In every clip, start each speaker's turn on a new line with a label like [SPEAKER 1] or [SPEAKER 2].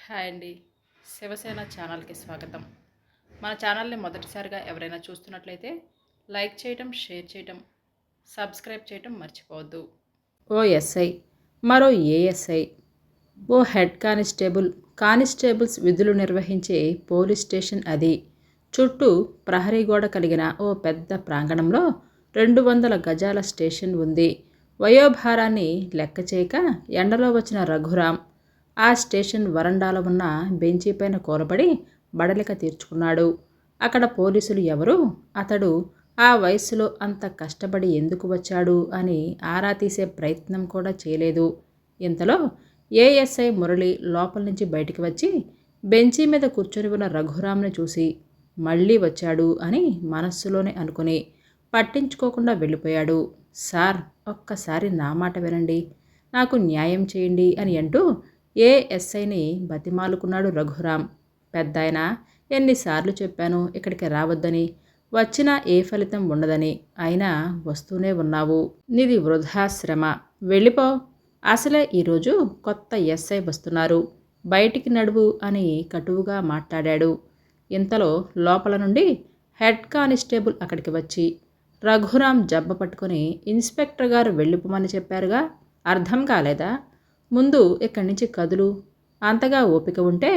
[SPEAKER 1] Hi అండి. శివసేన ఛానల్‌కి స్వాగతం. మన ఛానల్‌ని మొదటిసారిగా ఎవరైనా చూస్తున్నట్లయితే లైక్ చేయటం, షేర్ చేయటం, సబ్స్క్రైబ్ చేయటం మర్చిపోవద్దు. ఓ ఎస్ఐ, మరో ఏఎస్ఐ, ఓ హెడ్ కానిస్టేబుల్, కానిస్టేబుల్స్ విధులు నిర్వహించే పోలీస్ స్టేషన్ అది. చుట్టూ ప్రహరీ గోడ కలిగిన ఓ పెద్ద ప్రాంగణంలో 200 గజాల స్టేషన్ ఉంది. వయోభారాన్ని లెక్క చేయక ఎండలో వచ్చిన రఘురాం ఆ స్టేషన్ వరండాలో ఉన్న బెంచీపైన కూలబడి బడలిక తీర్చుకున్నాడు. అక్కడ పోలీసులు ఎవరు, అతడు ఆ వయస్సులో అంత కష్టపడి ఎందుకు వచ్చాడు అని ఆరా తీసే ప్రయత్నం కూడా చేయలేదు. ఇంతలో ఏఎస్ఐ మురళి లోపల నుంచి బయటికి వచ్చి బెంచీ మీద కూర్చొని ఉన్న రఘురాంని చూసి మళ్ళీ వచ్చాడు అని మనస్సులోనే అనుకుని పట్టించుకోకుండా వెళ్ళిపోయాడు. సార్, ఒక్కసారి నా మాట వినండి, నాకు న్యాయం చేయండి అని అంటూ ఏఎస్ఐని బతిమాలుకున్నాడు రఘురాం. పెద్దాయన, ఎన్నిసార్లు చెప్పాను ఇక్కడికి రావద్దని, వచ్చినా ఏ ఫలితం ఉండదని, అయినా వస్తూనే ఉన్నావు. నీది వృధా శ్రమ, వెళ్ళిపో. అసలే ఈరోజు కొత్త ఎస్ఐ వస్తున్నారు, బయటికి నడువు అని కటువుగా మాట్లాడాడు. ఇంతలో లోపల నుండి హెడ్ కానిస్టేబుల్ అక్కడికి వచ్చి రఘురాం జబ్బ పట్టుకుని, ఇన్స్పెక్టర్ గారు వెళ్ళిపోమని చెప్పారుగా, అర్థం కాలేదా? ముందు ఇక్కడి నుంచి కదులు, అంతగా ఓపిక ఉంటే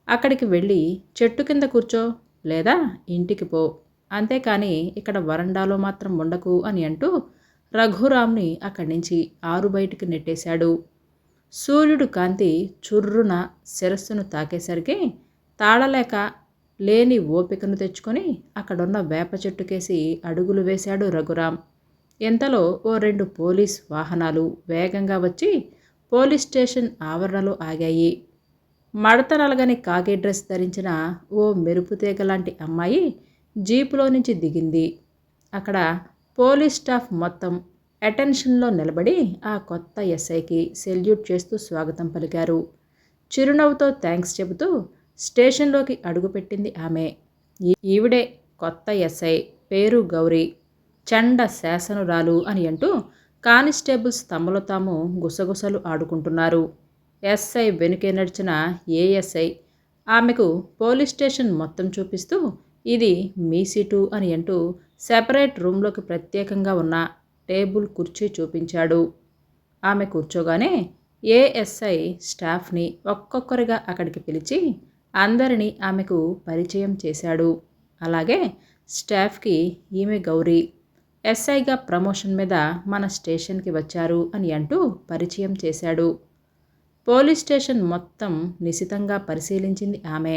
[SPEAKER 1] అక్కడికి వెళ్ళి చెట్టు కింద కూర్చో, లేదా ఇంటికి పో, అంతేకాని ఇక్కడ వరండాలో మాత్రం ఉండకు అని అంటూ రఘురాంని అక్కడి నుంచి ఆరు బయటికి నెట్టేశాడు. సూర్యుడు కాంతి చుర్రున శిరస్సును తాకేసరికి తాళలేక లేని ఓపికను తెచ్చుకొని అక్కడున్న వేప చెట్టుకేసి అడుగులు వేశాడు రఘురాం. ఇంతలో ఓ 2 పోలీస్ వాహనాలు వేగంగా వచ్చి పోలీస్ స్టేషన్ ఆవరణలో ఆగాయి. మడత నలగని కాకి డ్రెస్ ధరించిన ఓ మెరుపుతీగ లాంటి అమ్మాయి జీపులో నుంచి దిగింది. అక్కడ పోలీస్ స్టాఫ్ మొత్తం అటెన్షన్లో నిలబడి ఆ కొత్త ఎస్ఐకి సెల్యూట్ చేస్తూ స్వాగతం పలికారు. చిరునవ్వుతో థ్యాంక్స్ చెబుతూ స్టేషన్లోకి అడుగుపెట్టింది ఆమె. ఈవిడే కొత్త ఎస్ఐ, పేరు గౌరీ, చండ శాసనురాలు అని అంటూ కానిస్టేబుల్స్ తమలో తాము గుసగుసలు ఆడుకుంటున్నారు. ఎస్ఐ వెనుకే నడిచిన ఏఎస్ఐ ఆమెకు పోలీస్ స్టేషన్ మొత్తం చూపిస్తూ, ఇది మీ సీటు అని అంటూ సెపరేట్ రూమ్లోకి ప్రత్యేకంగా ఉన్న టేబుల్, కుర్చీ చూపించాడు. ఆమె కూర్చోగానే ఏఎస్ఐ స్టాఫ్ని ఒక్కొక్కరిగా అక్కడికి పిలిచి అందరినీ ఆమెకు పరిచయం చేశాడు. అలాగే స్టాఫ్కి ఈమె గౌరీ, ఎస్ఐగా ప్రమోషన్ మీద మన స్టేషన్కి వచ్చారు అని అంటూ పరిచయం చేశాడు. పోలీస్ స్టేషన్ మొత్తం నిశితంగా పరిశీలించింది ఆమె.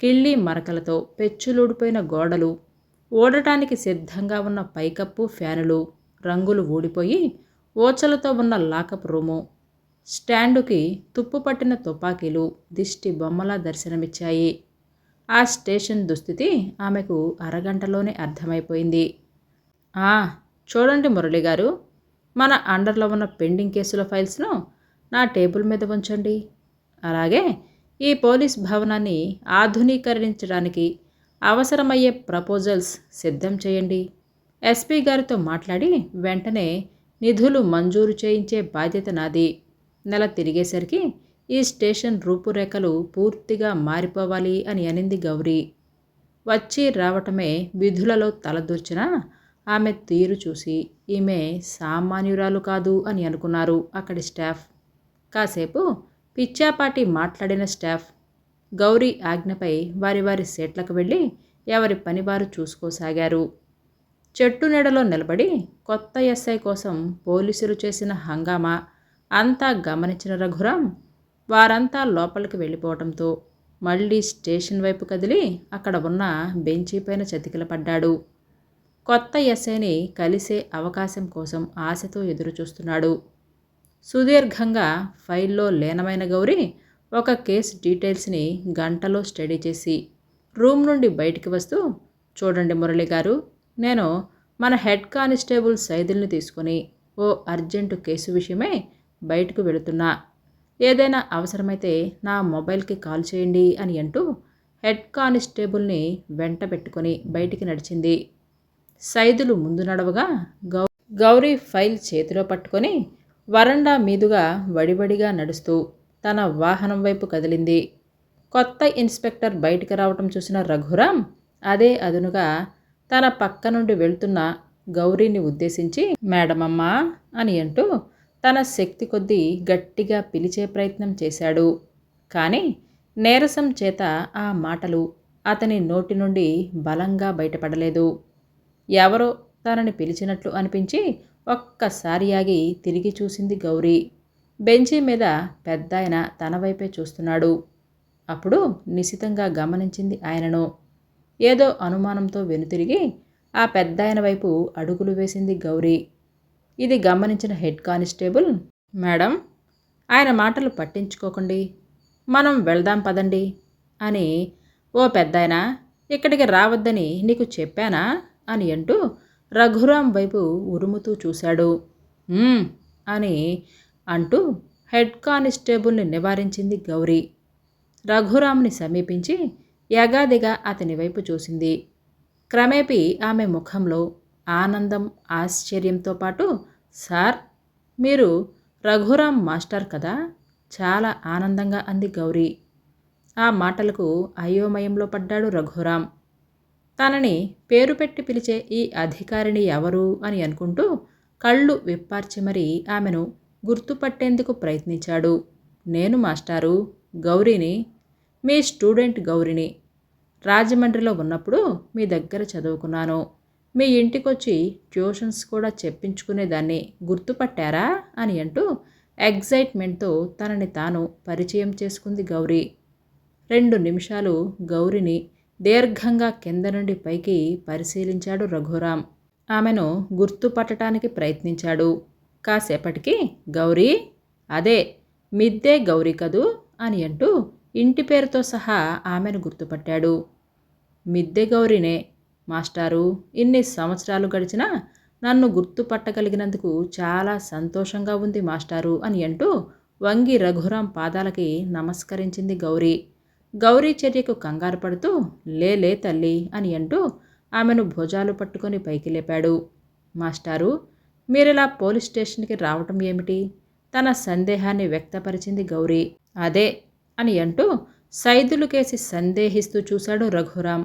[SPEAKER 1] కిళ్ళి మరకలతో పెచ్చులూడిపోయిన గోడలు, ఓడటానికి సిద్ధంగా ఉన్న పైకప్పు, ఫ్యానులు, రంగులు ఊడిపోయి ఓచలతో ఉన్న లాకప్ రూము, స్టాండుకి తుప్పు పట్టిన తుపాకీలు దిష్టి బొమ్మలా దర్శనమిచ్చాయి. ఆ స్టేషన్ దుస్థితి ఆమెకు అరగంటలోనే అర్థమైపోయింది. చూడండి మురళి గారు, మన అండర్లో ఉన్న పెండింగ్ కేసుల ఫైల్స్ను నా టేబుల్ మీద ఉంచండి. అలాగే ఈ పోలీస్ భవనాన్ని ఆధునీకరించడానికి అవసరమయ్యే ప్రపోజల్స్ సిద్ధం చేయండి. ఎస్పీ గారితో మాట్లాడి వెంటనే నిధులు మంజూరు చేయించే బాధ్యత నాది. నెల తిరిగేసరికి ఈ స్టేషన్ రూపురేఖలు పూర్తిగా మారిపోవాలి అని అనింది గౌరీ. వచ్చి రావటమే విధులలో తలదూర్చిన ఆమె తీరు చూసి ఈమె సామాన్యురాలు కాదు అని అనుకున్నారు అక్కడి స్టాఫ్. కాసేపు పిచ్చాపాటి మాట్లాడిన స్టాఫ్ గౌరీ ఆజ్ఞపై వారి వారి సీట్లకు వెళ్ళి ఎవరి పని వారు చూసుకోసాగారు. చెట్టు నీడలో నిలబడి కొత్త ఎస్ఐ కోసం పోలీసులు చేసిన హంగామా అంతా గమనించిన రఘురాం వారంతా లోపలికి వెళ్ళిపోవడంతో మళ్ళీ స్టేషన్ వైపు కదిలి అక్కడ ఉన్న బెంచీపైన చతికిలపడ్డాడు. కొత్త ఎస్ఐని కలిసే అవకాశం కోసం ఆశతో ఎదురుచూస్తున్నాడు. సుదీర్ఘంగా ఫైల్లో లీనమైన గౌరీ ఒక కేసు డీటెయిల్స్ని గంటలో స్టడీ చేసి రూమ్ నుండి బయటికి వస్తూ, చూడండి మురళి గారు, నేను మన హెడ్ కానిస్టేబుల్ సైదుల్ని తీసుకుని ఓ అర్జెంటు కేసు విషయమై బయటకు వెళుతున్నా. ఏదైనా అవసరమైతే నా మొబైల్కి కాల్ చేయండి అని అంటూ హెడ్ కానిస్టేబుల్ని వెంట పెట్టుకొని బయటికి నడిచింది. సైదులు ముందు నడవగా గౌరీ ఫైల్ చేతిలో పట్టుకొని వరండా మీదుగా వడివడిగా నడుస్తూ తన వాహనం వైపు కదిలింది. కొత్త ఇన్స్పెక్టర్ బయటికి రావటం చూసిన రఘురాం అదే అదునుగా తన పక్క నుండి వెళ్తున్న గౌరీని ఉద్దేశించి మేడమమ్మా అని అంటూ తన శక్తి కొద్దీ గట్టిగా పిలిచే ప్రయత్నం చేశాడు. కానీ నీరసం చేత ఆ మాటలు అతని నోటి నుండి బలంగా బయటపడలేదు. ఎవరో తనని పిలిచినట్లు అనిపించి ఒక్కసారి ఆగి తిరిగి చూసింది గౌరీ. బెంచీ మీద పెద్దాయన తన వైపే చూస్తున్నాడు. అప్పుడు నిశితంగా గమనించింది ఆయనను. ఏదో అనుమానంతో వెనుతిరిగి ఆ పెద్దాయన వైపు అడుగులు వేసింది గౌరీ. ఇది గమనించిన హెడ్ కానిస్టేబుల్, మేడం, ఆయన మాటలు పట్టించుకోకండి, మనం వెళ్దాం పదండి అని, ఓ పెద్దాయన, ఇక్కడికి రావద్దని నీకు చెప్పానా అని అంటూ రఘురాం వైపు ఉరుముతూ చూశాడు. అని అంటూ హెడ్ కానిస్టేబుల్ని నివారించింది గౌరీ. రఘురాంని సమీపించి యగాదిగా అతని వైపు చూసింది. క్రమేపీ ఆమె ముఖంలో ఆనందం, ఆశ్చర్యంతో పాటు, సార్, మీరు రఘురాం మాస్టర్ కదా, చాలా ఆనందంగా అంది గౌరీ. ఆ మాటలకు అయోమయంలో పడ్డాడు రఘురాం. తనని పేరు పెట్టి పిలిచే ఈ అధికారిని ఎవరు అని అనుకుంటూ కళ్ళు విప్పార్చి మరీ ఆమెను గుర్తుపట్టేందుకు ప్రయత్నించాడు. నేను మాస్టారు, గౌరీని, మీ స్టూడెంట్ గౌరిని. రాజమండ్రిలో ఉన్నప్పుడు మీ దగ్గర చదువుకున్నాను. మీ ఇంటికొచ్చి ట్యూషన్స్ కూడా చెప్పించుకునేదాన్ని, గుర్తుపట్టారా అని అంటూ ఎగ్జైట్మెంట్తో తనని తాను పరిచయం చేసుకుంది గౌరీ. 2 నిమిషాలు గౌరిని దీర్ఘంగా కింద నుండి పైకి పరిశీలించాడు రఘురాం. ఆమెను గుర్తుపట్టడానికి ప్రయత్నించాడు. కాసేపటికి, గౌరీ, అదే మిద్దే గౌరీ కదూ అని అంటూ ఇంటి పేరుతో సహా ఆమెను గుర్తుపట్టాడు. మిద్దె గౌరీనే మాస్టారు, ఇన్ని సంవత్సరాలు గడిచినా నన్ను గుర్తుపట్టగలిగినందుకు చాలా సంతోషంగా ఉంది మాస్టారు అని అంటూ వంగి రఘురాం పాదాలకి నమస్కరించింది గౌరీ. గౌరీ చర్యకు కంగారు పడుతూ, లే తల్లి అని అంటూ ఆమెను భుజాలు పట్టుకొని పైకి లేపాడు. మాస్టారు, మీరిలా పోలీస్ స్టేషన్కి రావటం ఏమిటి? తన సందేహాన్ని వ్యక్తపరిచింది గౌరీ. అదే అని అంటూ సైదులుకేసి సందేహిస్తూ చూశాడు రఘురాం.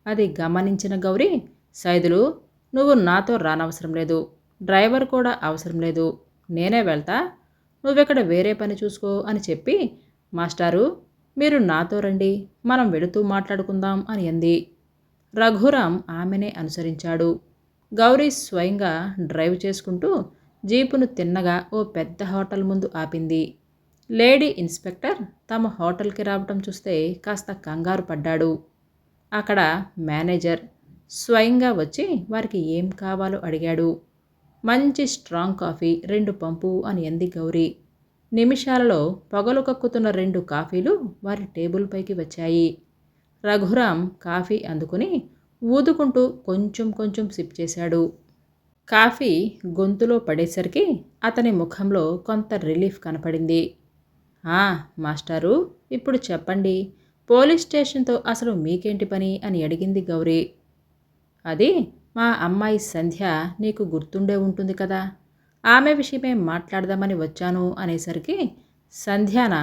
[SPEAKER 1] అది గమనించిన గౌరీ, సైదులు, నువ్వు నాతో రానవసరం లేదు, డ్రైవర్ కూడా అవసరం లేదు, నేనే వెళ్తా, నువ్వెక్కడ వేరే పని చూసుకో అని చెప్పి, మాస్టారు, మీరు నాతో రండి, మనం వెళుతూ మాట్లాడుకుందాం అని అంది. రఘురాం ఆమెనే అనుసరించాడు. గౌరీ స్వయంగా డ్రైవ్ చేసుకుంటూ జీపును తిన్నగా ఓ పెద్ద హోటల్ ముందు ఆపింది. లేడీ ఇన్స్పెక్టర్ తమ హోటల్కి రావటం చూస్తే కాస్త కంగారు పడ్డాడు. అక్కడ మేనేజర్ స్వయంగా వచ్చి వారికి ఏం కావాలో అడిగాడు. మంచి స్ట్రాంగ్ కాఫీ 2 పంపు అని అంది గౌరీ. నిమిషాలలో పొగలు కక్కుతున్న 2 కాఫీలు వారి టేబుల్ పైకి వచ్చాయి. రఘురాం కాఫీ అందుకుని ఊదుకుంటూ కొంచెం కొంచెం సిప్ చేశాడు. కాఫీ గొంతులో పడేసరికి అతని ముఖంలో కొంత రిలీఫ్ కనపడింది. మాస్టారు, ఇప్పుడు చెప్పండి, పోలీస్ స్టేషన్తో అసలు మీకేంటి పని అని అడిగింది గౌరీ. అది మా అమ్మాయి సంధ్య, నీకు గుర్తుండే ఉంటుంది కదా, ఆమె విషయమే మాట్లాడదామని వచ్చాను అనేసరికి, సంధ్యాన,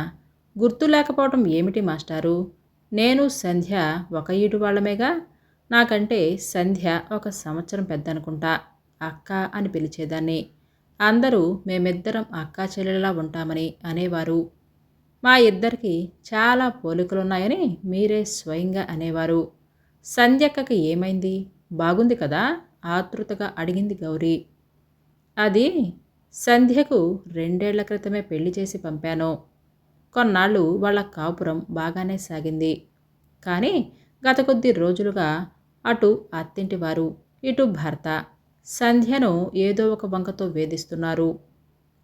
[SPEAKER 1] గుర్తు లేకపోవటం ఏమిటి మాస్టారు, నేను సంధ్య ఒక ఈడు వాళ్ళమేగా, నాకంటే సంధ్య 1 సంవత్సరం పెద్దనుకుంటా, అక్క అని పిలిచేదాన్ని, అందరూ మేమిద్దరం అక్కా చెల్లెలా ఉంటామని అనేవారు, మా ఇద్దరికి చాలా పోలికలున్నాయని మీరే స్వయంగా అనేవారు. సంధ్యక్కకి ఏమైంది, బాగుంది కదా, ఆతృతగా అడిగింది గౌరీ. అది సంధ్యకు 2 ఏళ్ల క్రితమే పెళ్లి చేసి పంపాను. కొన్నాళ్ళు వాళ్ళ కాపురం బాగానే సాగింది. కానీ గత కొద్ది రోజులుగా అటు అత్తింటివారు, ఇటు భర్త సంధ్యను ఏదో ఒక వంకతో వేధిస్తున్నారు.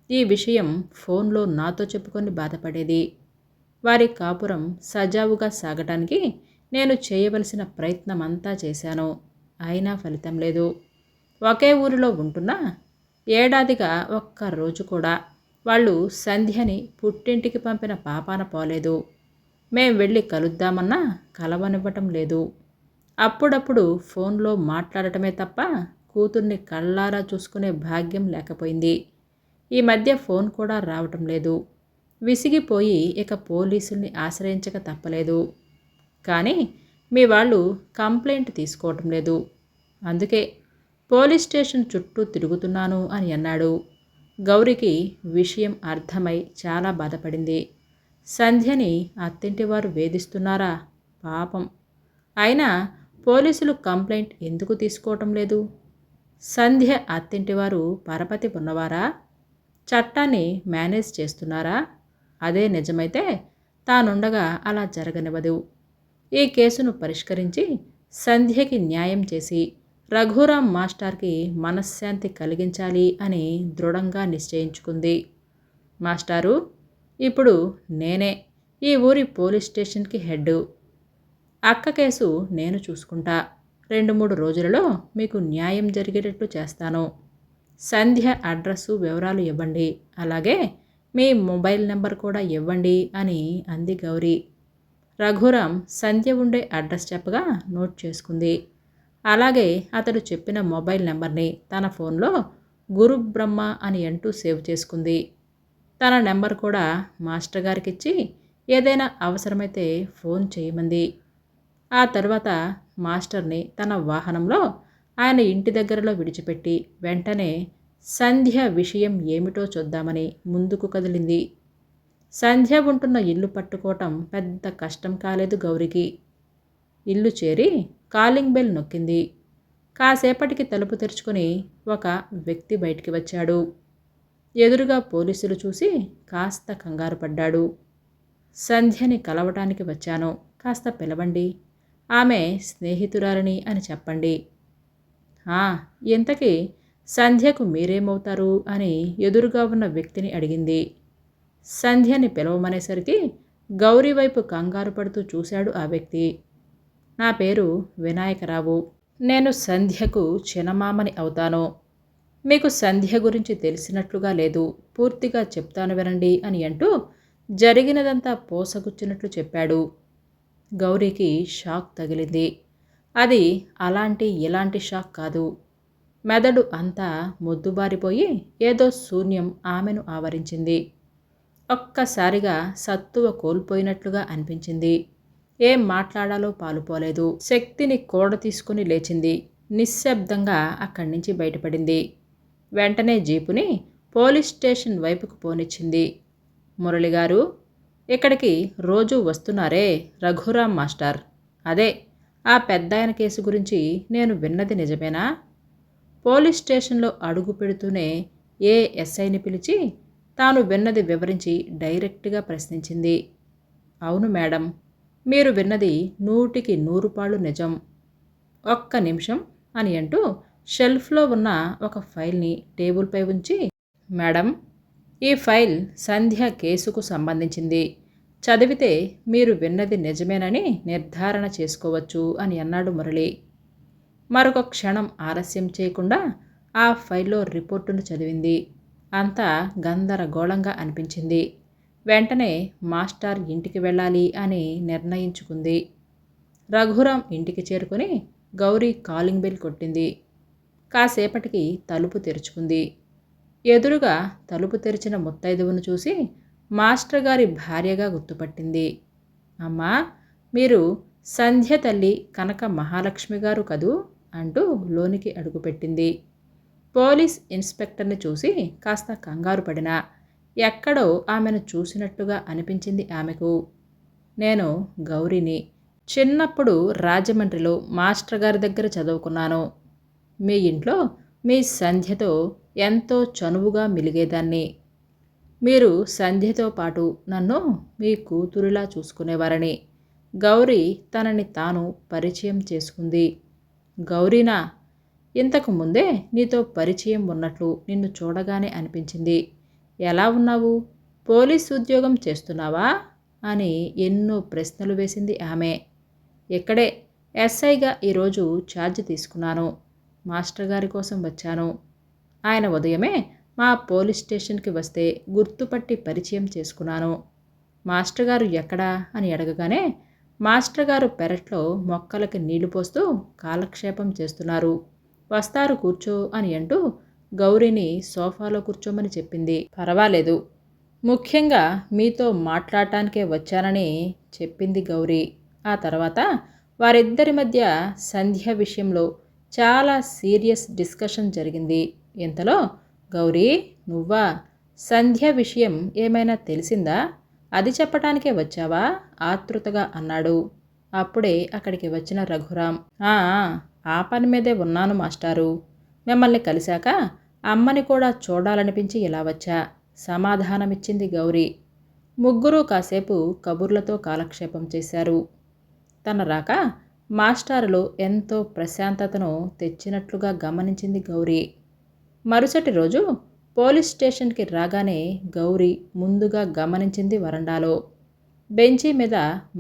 [SPEAKER 1] ఈ విషయం ఫోన్లో నాతో చెప్పుకొని బాధపడేది. వారి కాపురం సజావుగా సాగటానికి నేను చేయవలసిన ప్రయత్నమంతా చేశాను. అయినా ఫలితం లేదు. ఒకే ఊరిలో ఉంటున్నా ఏడాదిగా ఒక్క రోజు కూడా వాళ్ళు సంధ్యని పుట్టింటికి పంపిన పాపాన పోలేదు. మేం వెళ్ళి కలుద్దామన్నా కలవనివ్వటం లేదు. అప్పుడప్పుడు ఫోన్లో మాట్లాడటమే తప్ప కూతుర్ని కళ్ళారా చూసుకునే భాగ్యం లేకపోయింది. ఈ మధ్య ఫోన్ కూడా రావటం లేదు. విసిగిపోయి ఇక పోలీసుల్ని ఆశ్రయించక తప్పలేదు. కానీ మీ వాళ్ళు కంప్లైంట్ తీసుకోవటం లేదు. అందుకే పోలీస్ స్టేషన్ చుట్టూ తిరుగుతున్నాను అని అన్నాడు. గౌరికి విషయం అర్థమై చాలా బాధపడింది. సంధ్యని అత్తింటివారు వేధిస్తున్నారా పాపం. అయినా పోలీసులు కంప్లైంట్ ఎందుకు తీసుకోవటం లేదు? సంధ్య అత్తింటివారు పరపతి ఉన్నవారా? చట్టాన్ని మేనేజ్ చేస్తున్నారా? అదే నిజమైతే తానుండగా అలా జరగనివ్వదు. ఈ కేసును పరిష్కరించి సంధ్యకి న్యాయం చేసి రఘురాం మాస్టార్కి మనశ్శాంతి కలిగించాలి అని దృఢంగా నిశ్చయించుకుంది. మాస్టారు, ఇప్పుడు నేనే ఈ ఊరి పోలీస్ స్టేషన్కి హెడ్. అక్క కేసు నేను చూసుకుంటా. 2-3 రోజులలో మీకు న్యాయం జరిగేటట్లు చేస్తాను. సంధ్య అడ్రస్సు వివరాలు ఇవ్వండి, అలాగే మీ మొబైల్ నెంబర్ కూడా ఇవ్వండి అని అంది గౌరీ. రఘురాం సంధ్య ఉండే అడ్రస్ చెప్పగా నోట్ చేసుకుంది. అలాగే అతడు చెప్పిన మొబైల్ నెంబర్ని తన ఫోన్లో గురుబ్రహ్మ అని అంటూ సేవ్ చేసుకుంది. తన నెంబర్ కూడా మాస్టర్ గారికి ఇచ్చి ఏదైనా అవసరమైతే ఫోన్ చేయమంది. ఆ తర్వాత మాస్టర్ని తన వాహనంలో ఆయన ఇంటి దగ్గరలో విడిచిపెట్టి వెంటనే సంధ్య విషయం ఏమిటో చూద్దామని ముందుకు కదిలింది. సంధ్య ఉంటున్న ఇల్లు పట్టుకోవటం పెద్ద కష్టం కాలేదు గౌరికి. ఇల్లు చేరి కాలింగ్ బెల్ నొక్కింది. కాసేపటికి తలుపు తెరుచుకొని ఒక వ్యక్తి బయటికి వచ్చాడు. ఎదురుగా పోలీసులు చూసి కాస్త కంగారు పడ్డాడు. సంధ్యని కలవటానికి వచ్చాను, కాస్త పిలవండి, ఆమె స్నేహితురాలని అని చెప్పండి. ఇంతకీ సంధ్యకు మీరేమవుతారు అని ఎదురుగా ఉన్న వ్యక్తిని అడిగింది. సంధ్యని పిలవమనేసరికి గౌరీ వైపు కంగారు పడుతూ చూశాడు ఆ వ్యక్తి. నా పేరు వినాయకరావు, నేను సంధ్యకు చిన్నమామని అవుతాను. మీకు సంధ్య గురించి తెలిసినట్లుగా లేదు, పూర్తిగా చెప్తాను వినండి అని అంటూ జరిగినదంతా పోసగుచ్చినట్లు చెప్పాడు. గౌరీకి షాక్ తగిలింది. అది అలాంటి ఇలాంటి షాక్ కాదు. మెదడు అంతా మొద్దుబారిపోయి ఏదో శూన్యం ఆమెను ఆవరించింది. ఒక్కసారిగా సత్తువ కోల్పోయినట్లుగా అనిపించింది. ఏం మాట్లాడాలో పాలుపోలేదు. శక్తిని కూడ తీసుకుని లేచింది. నిశ్శబ్దంగా అక్కడి నుంచి బయటపడింది. వెంటనే జీపుని పోలీస్ స్టేషన్ వైపుకు పోనిచ్చింది. మురళిగారు, ఇక్కడికి రోజూ వస్తున్నారే రఘురాం మాస్టర్, అదే ఆ పెద్దాయన కేసు గురించి నేను విన్నది నిజమేనా? పోలీస్ స్టేషన్లో అడుగు పెడుతూనే ఏ ఎస్ఐని పిలిచి తాను విన్నది వివరించి డైరెక్ట్గా ప్రశ్నించింది. అవును మేడం, మీరు విన్నది 100కి 100 పాళ్ళు నిజం. ఒక్క నిమిషం అని అంటూ షెల్ఫ్లో ఉన్న ఒక ఫైల్ని టేబుల్పై ఉంచి, మేడం, ఈ ఫైల్ సంధ్య కేసుకు సంబంధించింది. చదివితే మీరు విన్నది నిజమేనని నిర్ధారణ చేసుకోవచ్చు అని అన్నాడు మురళి. మరొక క్షణం ఆలస్యం చేయకుండా ఆ ఫైల్లో రిపోర్టును చదివింది. అంతా గందరగోళంగా అనిపించింది. వెంటనే మాస్టర్ ఇంటికి వెళ్ళాలి అని నిర్ణయించుకుంది. రఘురాం ఇంటికి చేరుకుని గౌరీ కాలింగ్ బెల్ కొట్టింది. కాసేపటికి తలుపు తెరుచుకుంది. ఎదురుగా తలుపు తెరిచిన ముత్తైదువును చూసి మాస్టర్ గారి భార్యగా గుర్తుపట్టింది. అమ్మా, మీరు సంధ్య తల్లి కనక మహాలక్ష్మి గారు కదూ అంటూ లోనికి అడుగుపెట్టింది. పోలీస్ ఇన్స్పెక్టర్ని చూసి కాస్త కంగారు పడినా ఎక్కడో ఆమెను చూసినట్టుగా అనిపించింది ఆమెకు. నేను గౌరీని, చిన్నప్పుడు రాజమండ్రిలో మాస్టర్ గారి దగ్గర చదువుకున్నాను. మీ ఇంట్లో మీ సంధ్యతో ఎంతో చనువుగా మిలిగేదాన్ని. మీరు సంధ్యతో పాటు నన్ను మీ కూతురిలా చూసుకునేవారని గౌరీ తనని తాను పరిచయం చేసుకుంది. గౌరీనా, ఇంతకు ముందే నీతో పరిచయం ఉన్నట్లు నిన్ను చూడగానే అనిపించింది. ఎలా ఉన్నావు? పోలీస్ ఉద్యోగం చేస్తున్నావా అని ఎన్నో ప్రశ్నలు వేసింది ఆమె. ఇక్కడే ఎస్ఐగా ఈరోజు ఛార్జ్ తీసుకున్నాను. మాస్టర్ గారి కోసం వచ్చాను. ఆయన ఉదయమే మా పోలీస్ స్టేషన్కి వస్తే గుర్తుపట్టి పరిచయం చేసుకున్నాను. మాస్టర్ గారు ఎక్కడా అని అడగగానే మాస్టర్ గారు పెరట్లో మొక్కలకి నీళ్లు పోస్తూ కాలక్షేపం చేస్తున్నారు, వస్తారు కూర్చో అని అంటూ గౌరీని సోఫాలో కూర్చోమని చెప్పింది. పర్వాలేదు, ముఖ్యంగా మీతో మాట్లాడటానికే వచ్చానని చెప్పింది గౌరీ. ఆ తర్వాత వారిద్దరి మధ్య సంధ్య విషయంలో చాలా సీరియస్ డిస్కషన్ జరిగింది. ఇంతలో గౌరీ, నువ్వా? సంధ్య విషయం ఏమైనా తెలిసిందా? అది చెప్పటానికే వచ్చావా? ఆతృతగా అన్నాడు. అప్పుడే అక్కడికి వచ్చిన రఘురాం, ఆ ఆ పని మీదే ఉన్నాను మాస్టారు. మిమ్మల్ని కలిశాక అమ్మని కూడా చూడాలనిపించి ఇలా వచ్చా, సమాధానమిచ్చింది గౌరీ. ముగ్గురూ కాసేపు కబుర్లతో కాలక్షేపం చేశారు. తన రాక మాస్టారులో ఎంతో ప్రశాంతతను తెచ్చినట్లుగా గమనించింది గౌరీ. మరుసటి రోజు పోలీస్ స్టేషన్కి రాగానే గౌరీ ముందుగా గమనించింది వరండాలో బెంచీ మీద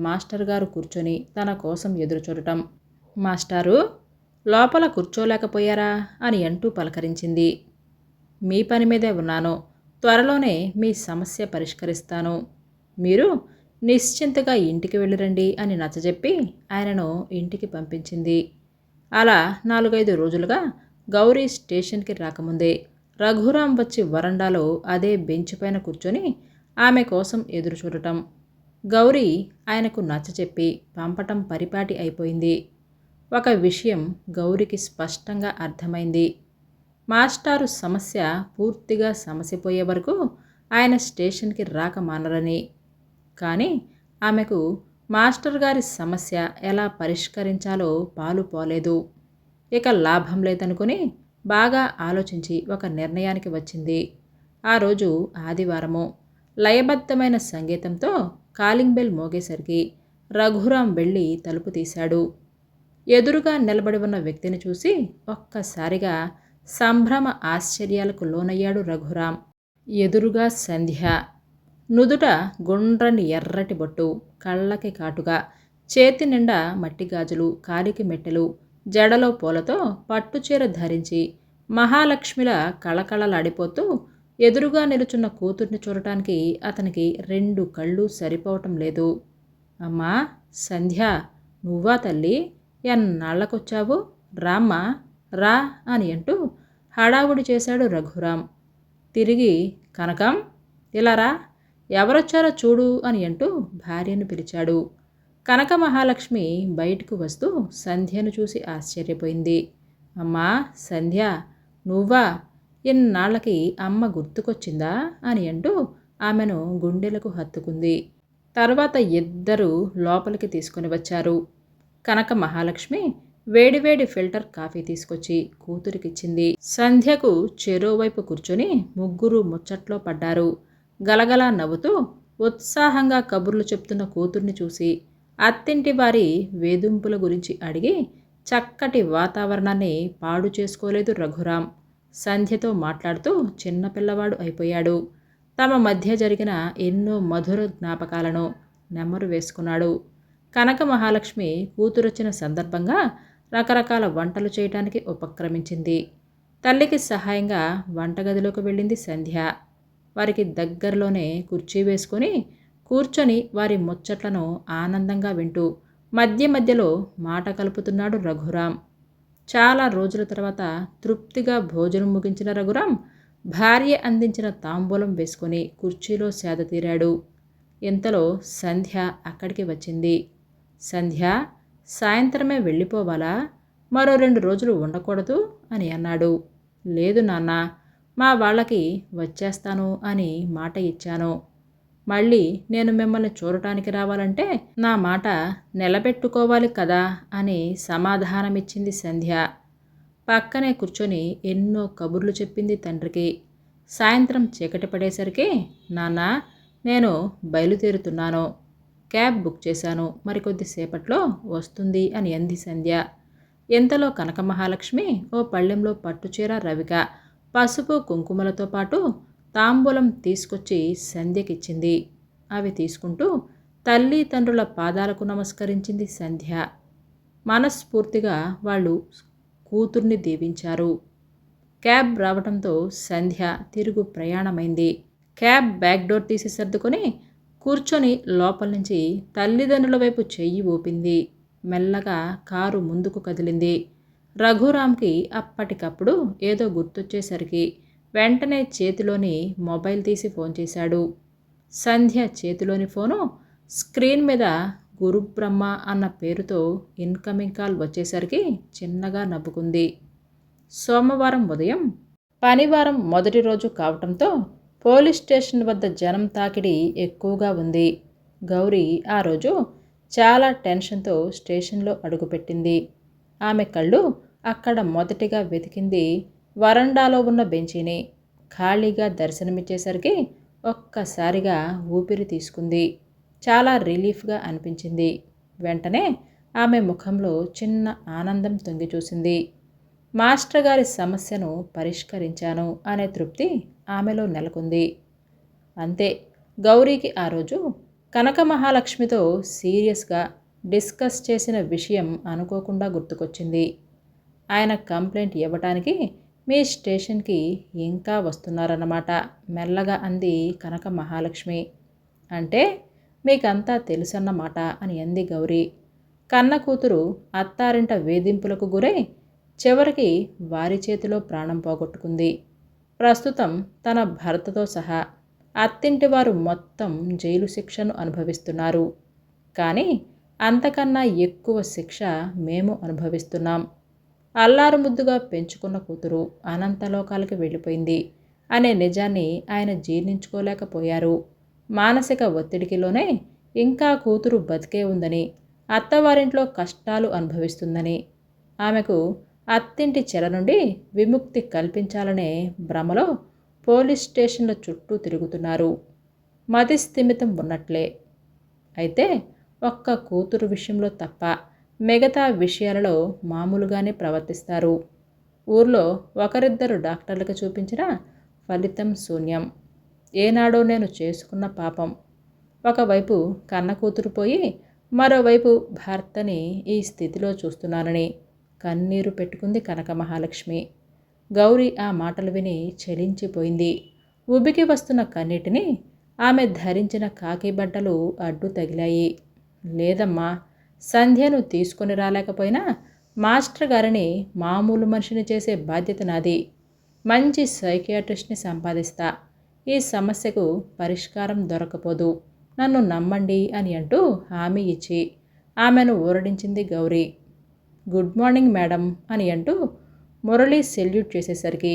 [SPEAKER 1] మాస్టర్ గారు కూర్చొని తన కోసం ఎదురుచూడటం. మాస్టారు, లోపల కూర్చోలేకపోయారా అని అంటూ పలకరించింది. మీ పని మీదే ఉన్నాను. త్వరలోనే మీ సమస్య పరిష్కరిస్తాను. మీరు నిశ్చింతగా ఇంటికి వెళ్ళిరండి అని నచ్చజెప్పి ఆయనను ఇంటికి పంపించింది. అలా 4-5 రోజులుగా గౌరీ స్టేషన్కి రాకముందే రఘురాం వచ్చి వరండాలో అదే బెంచ్ పైన కూర్చొని ఆమె కోసం ఎదురు చూడటం. గౌరీ ఆయనకు నచ్చచెప్పి పంపటం పరిపాటి అయిపోయింది. ఒక విషయం గౌరికి స్పష్టంగా అర్థమైంది. మాస్టారు సమస్య పూర్తిగా సమసిపోయే వరకు ఆయన స్టేషన్కి రాక మానరని. కానీ ఆమెకు మాస్టర్ గారి సమస్య ఎలా పరిష్కరించాలో పాలు పోలేదు. ఇక లాభం లేదనుకుని బాగా ఆలోచించి ఒక నిర్ణయానికి వచ్చింది. ఆ రోజు ఆదివారము. లయబద్ధమైన సంగీతంతో కాలింగ్ బెల్ మోగేసరికి రఘురాం వెళ్ళి తలుపు తీశాడు. ఎదురుగా నిలబడి ఉన్న వ్యక్తిని చూసి ఒక్కసారిగా సంభ్రమ ఆశ్చర్యాలకు లోనయ్యాడు రఘురాం. ఎదురుగా సంధ్య. నుదుట గుండ్రని ఎర్రటి బొట్టు, కళ్ళకి కాటుగా, చేతి నిండా మట్టి గాజులు, కాలికి మెట్టెలు, జడలో పూలతో పట్టుచీర ధరించి మహాలక్ష్మిలా కళకళలాడిపోతూ ఎదురుగా నిలుచున్న కూతుర్ని చూడటానికి అతనికి 2 కళ్ళు సరిపోవటం లేదు. అమ్మా సంధ్య, నువ్వా తల్లి? ఎన్నాళ్ళకొచ్చావు? రామ్మా రా అని అంటూ హడావుడి చేశాడు రఘురాం. తిరిగి కనకం, ఇలా రా, ఎవరొచ్చారో చూడు అని అంటూ భార్యను పిలిచాడు. కనక మహాలక్ష్మి బయటకు వస్తూ సంధ్యను చూసి ఆశ్చర్యపోయింది. అమ్మా సంధ్య, నువ్వా? ఇన్నాళ్ళకి అమ్మ గుర్తుకొచ్చిందా అని అంటూ ఆమెను గుండెలకు హత్తుకుంది. తర్వాత ఇద్దరూ లోపలికి తీసుకుని వచ్చారు. కనక మహాలక్ష్మి వేడివేడి ఫిల్టర్ కాఫీ తీసుకొచ్చి కూతురికిచ్చింది. సంధ్యకు చెరోవైపు కూర్చొని ముగ్గురు ముచ్చట్లో పడ్డారు. గలగలా నవ్వుతూ ఉత్సాహంగా కబుర్లు చెప్తున్న కూతుర్ని చూసి అత్తింటి వారి వేధింపుల గురించి అడిగి చక్కటి వాతావరణాన్ని పాడు చేసుకోలేదు రఘురాం. సంధ్యతో మాట్లాడుతూ చిన్నపిల్లవాడు అయిపోయాడు. తమ మధ్య జరిగిన ఎన్నో మధుర జ్ఞాపకాలను నెమరు వేసుకున్నాడు. కనక మహాలక్ష్మి కూతురొచ్చిన సందర్భంగా రకరకాల వంటలు చేయటానికి ఉపక్రమించింది. తల్లికి సహాయంగా వంటగదిలోకి వెళ్ళింది సంధ్య. వారికి దగ్గరలోనే కుర్చీ వేసుకొని కూర్చొని వారి ముచ్చట్లను ఆనందంగా వింటూ మధ్య మధ్యలో మాట కలుపుతున్నాడు రఘురాం. చాలా రోజుల తర్వాత తృప్తిగా భోజనం ముగించిన రఘురాం భార్య అందించిన తాంబూలం వేసుకొని కుర్చీలో సేద తీరాడు. ఇంతలో సంధ్య అక్కడికి వచ్చింది. సంధ్య, సాయంత్రమే వెళ్ళిపోవాలా? మరో 2 రోజులు ఉండకూడదు అని అన్నాడు. లేదు నాన్న, మా వాళ్ళకి వచ్చేస్తాను అని మాట ఇచ్చాను. మళ్ళీ నేను మిమ్మల్ని చూడటానికి రావాలంటే నా మాట నిలబెట్టుకోవాలి కదా అని సమాధానమిచ్చింది సంధ్య. పక్కనే కూర్చొని ఎన్నో కబుర్లు చెప్పింది తండ్రికి. సాయంత్రం చీకటి పడేసరికి, నాన్న నేను బయలుదేరుతున్నాను, క్యాబ్ బుక్ చేశాను, మరికొద్దిసేపట్లో వస్తుంది అని అంది సంధ్య. ఇంతలో కనక మహాలక్ష్మి ఓ పళ్ళెంలో పట్టుచీర, రవిక, పసుపు కుంకుమలతో పాటు తాంబూలం తీసుకొచ్చి సంధ్యకిచ్చింది. అవి తీసుకుంటూ తల్లి తండ్రుల పాదాలకు నమస్కరించింది సంధ్య. మనస్ఫూర్తిగా వాళ్ళు కూతుర్ని దీవించారు. క్యాబ్ రావడంతో సంధ్య తిరుగు ప్రయాణమైంది. క్యాబ్ బ్యాక్ డోర్ తీసి సర్దుకొని కూర్చొని లోపల నుంచి తల్లిదండ్రుల వైపు చెయ్యి ఊపింది. మెల్లగా కారు ముందుకు కదిలింది. రఘురాంకి అప్పటికప్పుడు ఏదో గుర్తొచ్చేసరికి వెంటనే చేతిలోని మొబైల్ తీసి ఫోన్ చేశాడు. సంధ్య చేతిలోని ఫోను స్క్రీన్ మీద గురుబ్రహ్మ అన్న పేరుతో ఇన్కమింగ్ కాల్ వచ్చేసరికి చిన్నగా నవ్వుకుంది. సోమవారం ఉదయం పనివారం మొదటి రోజు కావటంతో పోలీస్ స్టేషన్ వద్ద జనం తాకిడి ఎక్కువగా ఉంది. గౌరీ ఆ రోజు చాలా టెన్షన్తో స్టేషన్లో అడుగుపెట్టింది. ఆమె కళ్ళు అక్కడ మొదటిగా వెతికింది వరండాలో ఉన్న బెంచీని. ఖాళీగా దర్శనమిచ్చేసరికి ఒక్కసారిగా ఊపిరి తీసుకుంది. చాలా రిలీఫ్గా అనిపించింది. వెంటనే ఆమె ముఖంలో చిన్న ఆనందం తొంగి చూసింది. మాస్టర్ గారి సమస్యను పరిష్కరించాను అనే తృప్తి ఆమెలో నెలకొంది. అంతే, గౌరీకి ఆ రోజు కనక మహాలక్ష్మితో సీరియస్గా డిస్కస్ చేసిన విషయం అనుకోకుండా గుర్తుకొచ్చింది. ఆయన కంప్లైంట్ ఇవ్వటానికి మీ స్టేషన్కి ఇంకా వస్తున్నారన్నమాట మెల్లగా అంది కనక మహాలక్ష్మి. అంటే మీకంతా తెలుసన్నమాట అని అంది గౌరీ. కన్న కూతురు అత్తారింట వేధింపులకు గురై చివరికి వారి చేతిలో ప్రాణం పోగొట్టుకుంది. ప్రస్తుతం తన భర్తతో సహా అత్తింటి వారు మొత్తం జైలు శిక్షను అనుభవిస్తున్నారు. కానీ అంతకన్నా ఎక్కువ శిక్ష మేము అనుభవిస్తున్నాం. అల్లారు ముద్దుగా పెంచుకున్న కూతురు అనంతలోకాలకి వెళ్ళిపోయింది అనే నిజాన్ని ఆయన జీర్ణించుకోలేకపోయారు. మానసిక ఒత్తిడికిలోనే ఇంకా కూతురు బతికే ఉందని, అత్తవారింట్లో కష్టాలు అనుభవిస్తుందని, ఆమెకు అత్తింటి చెర నుండి విముక్తి కల్పించాలనే భ్రమలో పోలీస్ స్టేషన్ల చుట్టూ తిరుగుతున్నారు. మతి స్థిమితం ఉన్నట్లే. అయితే ఒక్క కూతురు విషయంలో తప్ప మిగతా విషయాలలో మామూలుగానే ప్రవర్తిస్తారు. ఊర్లో ఒకరిద్దరు డాక్టర్లకు చూపించిన ఫలితం శూన్యం. ఏనాడో నేను చేసుకున్న పాపం. ఒకవైపు కన్న కూతురు పోయి మరోవైపు భర్తని ఈ స్థితిలో చూస్తున్నానని కన్నీరు పెట్టుకుంది కనక మహాలక్ష్మి. గౌరీ ఆ మాటలు విని చలించిపోయింది. ఉబికి వస్తున్న కన్నీటిని ఆమె ధరించిన కాకి బట్టలు అడ్డు తగిలాయి. లేదమ్మా, సంధ్యను తీసుకొని రాలేకపోయినా మాస్టర్ గారిని మామూలు మనిషిని చేసే బాధ్యత నాది. మంచి సైకియాట్రిస్ట్ని సంపాదిస్తా. ఈ సమస్యకు పరిష్కారం దొరకపోదు, నన్ను నమ్మండి అని అంటూ హామీ ఇచ్చి ఆమెను ఊరడించింది గౌరీ. గుడ్ మార్నింగ్ మేడం అని అంటూ మురళి సెల్యూట్ చేసేసరికి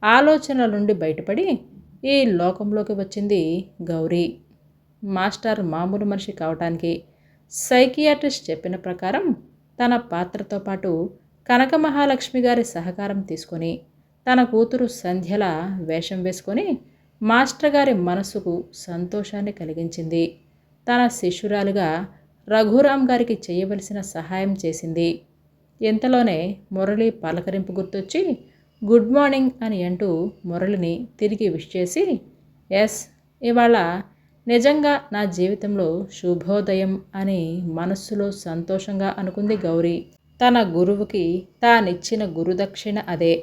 [SPEAKER 1] ఆలోచనల నుండి బయటపడి ఈ లోకంలోకి వచ్చింది గౌరీ. మాస్టర్ మామూలు మనిషి కావటానికి సైకియాట్రిస్ట్ చెప్పిన ప్రకారం తన పాత్రతో పాటు కనక మహాలక్ష్మి గారి సహకారం తీసుకొని తన కూతురు సంధ్యల వేషం వేసుకొని మాస్టర్ గారి మనసుకు సంతోషాన్ని కలిగించింది. తన శిష్యురాలుగా రఘురాం గారికి చేయవలసిన సహాయం చేసింది. ఇంతలోనే మురళి పలకరింపు గుర్తొచ్చి గుడ్ మార్నింగ్ అని అంటూ మురళిని తిరిగి విష్ చేసి, ఎస్, ఇవాళ నిజంగా నా జీవితంలో శుభోదయం అని మనస్సులో సంతోషంగా అనుకుంది గౌరీ. తన గురువుకి తానిచ్చిన గురుదక్షిణ అదే.